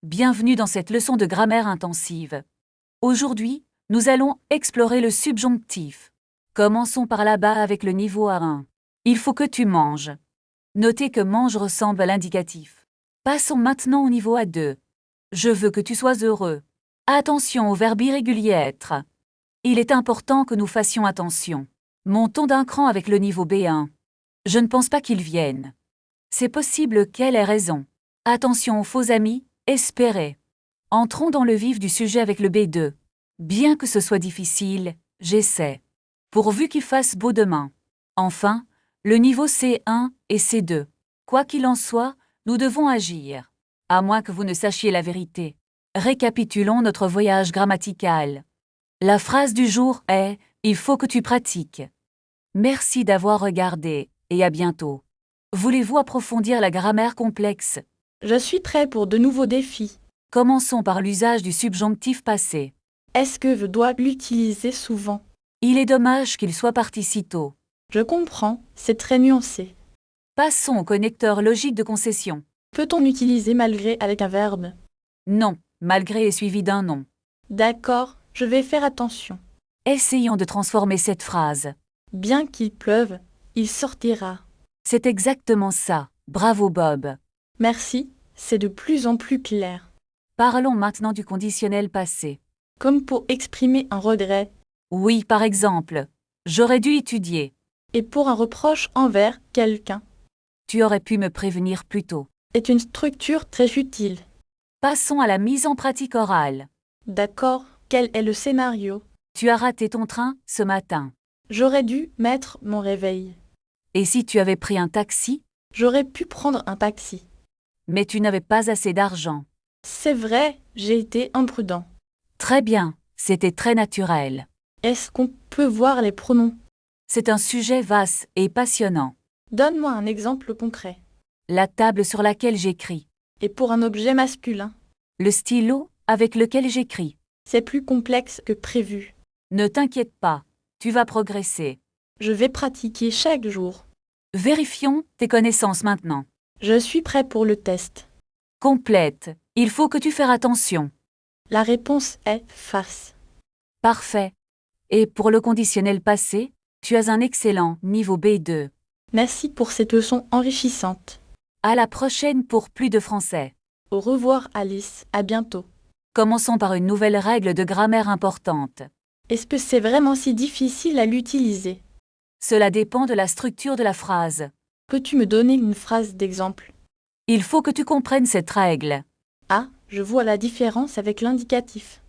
Bienvenue dans cette leçon de grammaire intensive. Aujourd'hui, nous allons explorer le subjonctif. Commençons par là-bas avec le niveau A1. Il faut que tu manges. Notez que mange ressemble à l'indicatif. Passons maintenant au niveau A2. Je veux que tu sois heureux. Attention au verbe irrégulier être. Il est important que nous fassions attention. Montons d'un cran avec le niveau B1. Je ne pense pas qu'il vienne. C'est possible qu'elle ait raison. Attention aux faux amis, espérez. Entrons dans le vif du sujet avec le B2. Bien que ce soit difficile, j'essaie. Pourvu qu'il fasse beau demain. Enfin, le niveau C1 et C2. Quoi qu'il en soit, nous devons agir. À moins que vous ne sachiez la vérité. Récapitulons notre voyage grammatical. La phrase du jour est « Il faut que tu pratiques ». Merci d'avoir regardé, et à bientôt. Voulez-vous approfondir la grammaire complexe? Je suis prêt pour de nouveaux défis. Commençons par l'usage du subjonctif passé. Est-ce que je dois l'utiliser souvent? Il est dommage qu'il soit parti si tôt. Je comprends, c'est très nuancé. Passons au connecteur logique de concession. Peut-on l'utiliser malgré avec un verbe? Non, malgré est suivi d'un nom. D'accord, je vais faire attention. Essayons de transformer cette phrase. Bien qu'il pleuve, il sortira. C'est exactement ça. Bravo Bob. Merci, c'est de plus en plus clair. Parlons maintenant du conditionnel passé. Comme pour exprimer un regret, Oui, par exemple. J'aurais dû étudier. et pour un reproche envers quelqu'un, Tu aurais pu me prévenir plus tôt. est une structure très utile. Passons à la mise en pratique orale. D'accord, quel est le scénario? Tu as raté ton train ce matin. J'aurais dû mettre mon réveil. Et si tu avais pris un taxi, J'aurais pu prendre un taxi. mais tu n'avais pas assez d'argent. C'est vrai, j'ai été imprudent. Très bien, c'était très naturel. Est-ce qu'on peut voir les pronoms? C'est un sujet vaste et passionnant. Donne-moi un exemple concret. La table sur laquelle j'écris. Et pour un objet masculin, Le stylo avec lequel j'écris. c'est plus complexe que prévu. Ne t'inquiète pas, tu vas progresser. Je vais pratiquer chaque jour. Vérifions tes connaissances maintenant. Je suis prêt pour le test. Complète, il faut que tu fasses attention. La réponse est face. Parfait. Et pour le conditionnel passé, tu as un excellent niveau B2. Merci pour cette leçon enrichissante. À la prochaine pour plus de français. Au revoir Alice, à bientôt. Commençons par une nouvelle règle de grammaire importante. Est-ce que c'est vraiment si difficile à l'utiliser? Cela dépend de la structure de la phrase. Peux-tu me donner une phrase d'exemple? Il faut que tu comprennes cette règle. Ah, je vois la différence avec l'indicatif.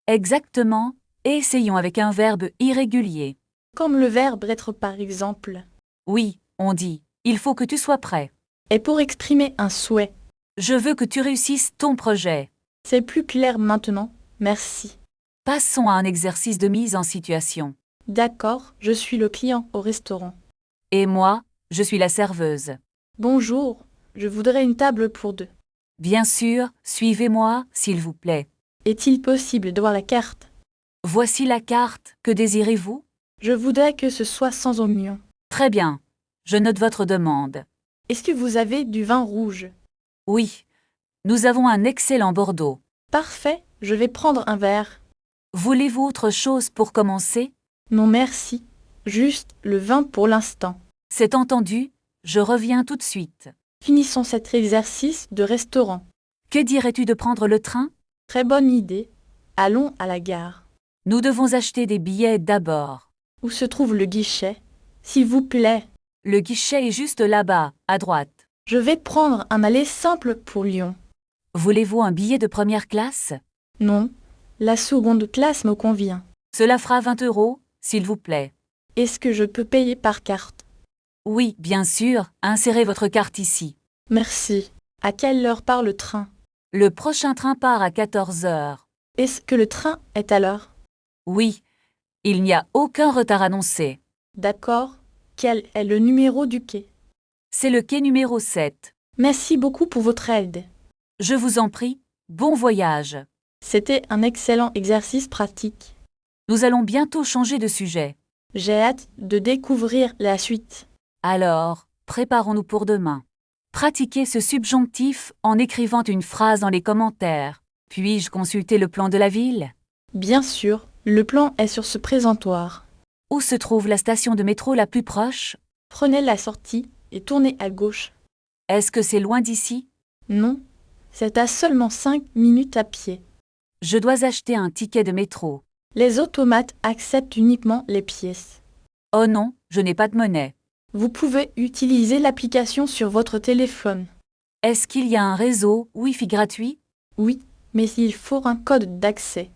Exactement, et essayons avec un verbe irrégulier. Comme le verbe être par exemple. Oui, on dit « il faut que tu sois prêt ». Et pour exprimer un souhait. Je veux que tu réussisses ton projet. C'est plus clair maintenant, merci. Passons à un exercice de mise en situation. D'accord, je suis le client au restaurant. Et moi, je suis la serveuse. Bonjour, je voudrais une table pour deux. Bien sûr, suivez-moi, s'il vous plaît. Est-il possible de voir la carte? Voici la carte, que désirez-vous? Je voudrais que ce soit sans oignon. Très bien, je note votre demande. Est-ce que vous avez du vin rouge? Oui, nous avons un excellent Bordeaux. Parfait, je vais prendre un verre. Voulez-vous autre chose pour commencer? Non merci, juste le vin pour l'instant. C'est entendu, je reviens tout de suite. Finissons cet exercice de restaurant. Que dirais-tu de prendre le train? Très bonne idée. Allons à la gare. Nous devons acheter des billets d'abord. Où se trouve le guichet? S'il vous plaît. Le guichet est juste là-bas, à droite. Je vais prendre un aller simple pour Lyon. Voulez-vous un billet de première classe? Non, la seconde classe me convient. Cela fera 20 €, s'il vous plaît. Est-ce que je peux payer par carte? Oui, bien sûr, insérez votre carte ici. Merci. À quelle heure part le train? Le prochain train part à 14 heures. Est-ce que le train est à l'heure? Oui, il n'y a aucun retard annoncé. D'accord. Quel est le numéro du quai? C'est le quai numéro 7. Merci beaucoup pour votre aide. Je vous en prie, bon voyage. C'était un excellent exercice pratique. Nous allons bientôt changer de sujet. J'ai hâte de découvrir la suite. Alors, préparons-nous pour demain. Pratiquez ce subjonctif en écrivant une phrase dans les commentaires. Puis-je consulter le plan de la ville? Bien sûr, le plan est sur ce présentoir. Où se trouve la station de métro la plus proche? Prenez la sortie et tournez à gauche. Est-ce que c'est loin d'ici? Non, c'est à seulement 5 minutes à pied. Je dois acheter un ticket de métro. Les automates acceptent uniquement les pièces. Oh non, je n'ai pas de monnaie. Vous pouvez utiliser l'application sur votre téléphone. Est-ce qu'il y a un réseau Wi-Fi gratuit? Oui, mais il faut un code d'accès.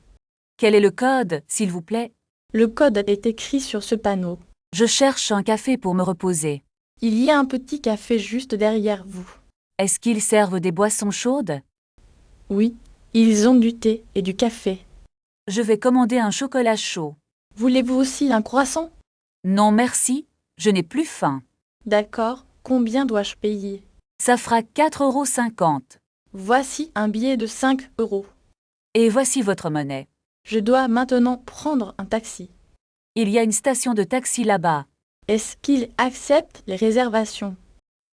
Quel est le code, s'il vous plaît? Le code est écrit sur ce panneau. Je cherche un café pour me reposer. Il y a un petit café juste derrière vous. Est-ce qu'ils servent des boissons chaudes? Oui, ils ont du thé et du café. Je vais commander un chocolat chaud. Voulez-vous aussi un croissant? Non merci, je n'ai plus faim. D'accord, combien dois-je payer? Ça fera 4,50 €. Voici un billet de 5 euros. Et voici votre monnaie. Je dois maintenant prendre un taxi. Il y a une station de taxi là-bas. Est-ce qu'il accepte les réservations?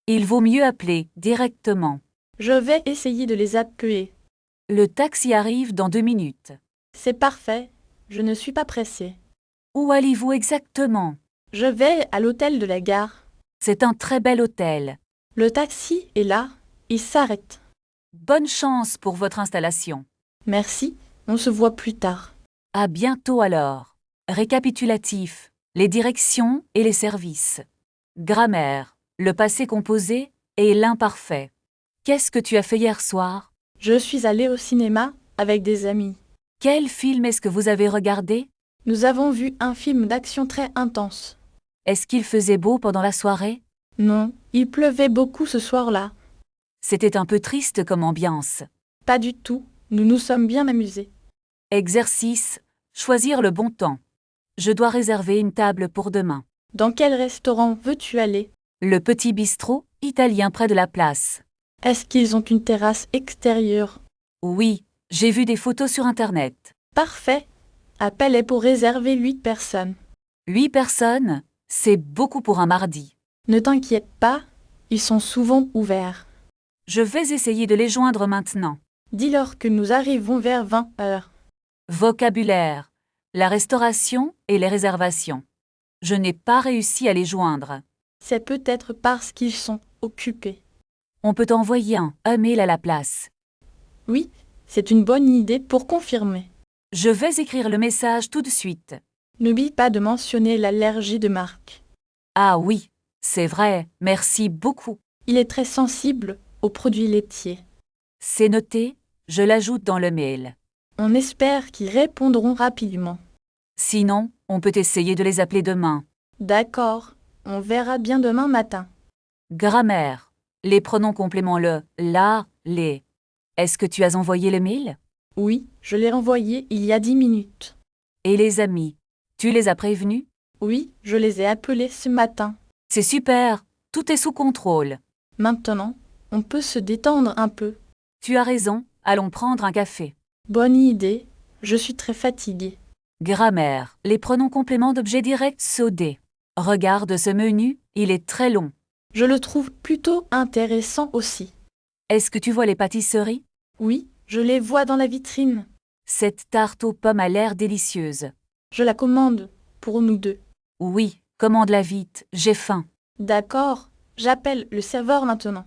Il vaut mieux appeler directement. Je vais essayer de les appeler. Le taxi arrive dans 2 minutes. C'est parfait, je ne suis pas pressée. Où allez-vous exactement? Je vais à l'hôtel de la gare. C'est un très bel hôtel. Le taxi est là, il s'arrête. Bonne chance pour votre installation. Merci, on se voit plus tard. À bientôt alors. Récapitulatif. Les directions et les services. Grammaire. Le passé composé et l'imparfait. Qu'est-ce que tu as fait hier soir? Je suis allée au cinéma avec des amis. Quel film est-ce que vous avez regardé? Nous avons vu un film d'action très intense. Est-ce qu'il faisait beau pendant la soirée? Non, il pleuvait beaucoup ce soir-là. C'était un peu triste comme ambiance. Pas du tout, nous nous sommes bien amusés. Exercice. Choisir le bon temps. Je dois réserver une table pour demain. Dans quel restaurant veux-tu aller? Le petit bistrot italien près de la place. Est-ce qu'ils ont une terrasse extérieure? Oui, j'ai vu des photos sur Internet. Parfait. Appel est pour réserver 8 personnes. 8 personnes, c'est beaucoup pour un mardi. Ne t'inquiète pas, ils sont souvent ouverts. Je vais essayer de les joindre maintenant. Dis-leur que nous arrivons vers 20 heures. Vocabulaire. La restauration et les réservations. Je n'ai pas réussi à les joindre. C'est peut-être parce qu'ils sont occupés. On peut envoyer un mail à la place. Oui, c'est une bonne idée pour confirmer. Je vais écrire le message tout de suite. N'oublie pas de mentionner l'allergie de Marc. Ah oui, c'est vrai, merci beaucoup. Il est très sensible aux produits laitiers. C'est noté, je l'ajoute dans le mail. On espère qu'ils répondront rapidement. Sinon, on peut essayer de les appeler demain. D'accord, on verra bien demain matin. Grammaire. Les pronoms compléments le, la, les. Est-ce que tu as envoyé le mail? Oui, je l'ai envoyé il y a 10 minutes. Et les amis? Tu les as prévenus? Oui, je les ai appelés ce matin. C'est super, tout est sous contrôle. Maintenant, on peut se détendre un peu. Tu as raison, allons prendre un café. Bonne idée, je suis très fatiguée. Grammaire. Les pronoms compléments d'objet direct SOD. Regarde ce menu, il est très long. Je le trouve plutôt intéressant aussi. Est-ce que tu vois les pâtisseries? Oui, je les vois dans la vitrine. Cette tarte aux pommes a l'air délicieuse. Je la commande pour nous deux. Oui, commande-la vite, j'ai faim. D'accord, j'appelle le serveur maintenant.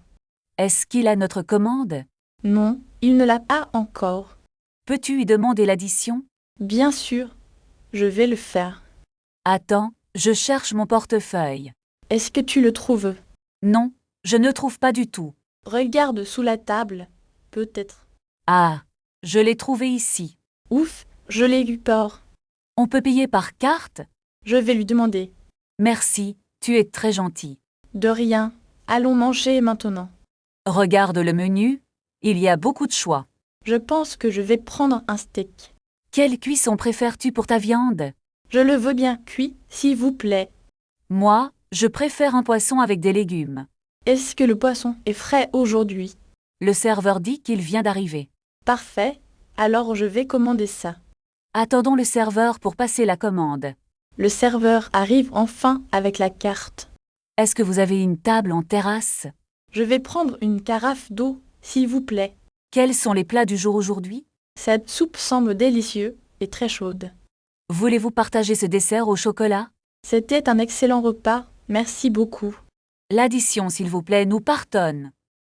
Est-ce qu'il a notre commande? Non, il ne l'a pas encore. Peux-tu lui demander l'addition? Bien sûr, je vais le faire. Attends, je cherche mon portefeuille. Est-ce que tu le trouves? Non, je ne trouve pas du tout. Regarde sous la table, peut-être. Ah, je l'ai trouvé ici. Ouf, je l'ai eu peur. On peut payer par carte? Je vais lui demander. Merci, tu es très gentil. De rien, allons manger maintenant. Regarde le menu, il y a beaucoup de choix. Je pense que je vais prendre un steak. Quelle cuisson préfères-tu pour ta viande? Je le veux bien cuit, s'il vous plaît. Moi, je préfère un poisson avec des légumes. Est-ce que le poisson est frais aujourd'hui? Le serveur dit qu'il vient d'arriver. Parfait, alors je vais commander ça. Attendons le serveur pour passer la commande. Le serveur arrive enfin avec la carte. Est-ce que vous avez une table en terrasse? Je vais prendre une carafe d'eau, s'il vous plaît. Quels sont les plats du jour aujourd'hui? Cette soupe semble délicieuse et très chaude. Voulez-vous partager ce dessert au chocolat? C'était un excellent repas, merci beaucoup. L'addition, s'il vous plaît, nous pardonne.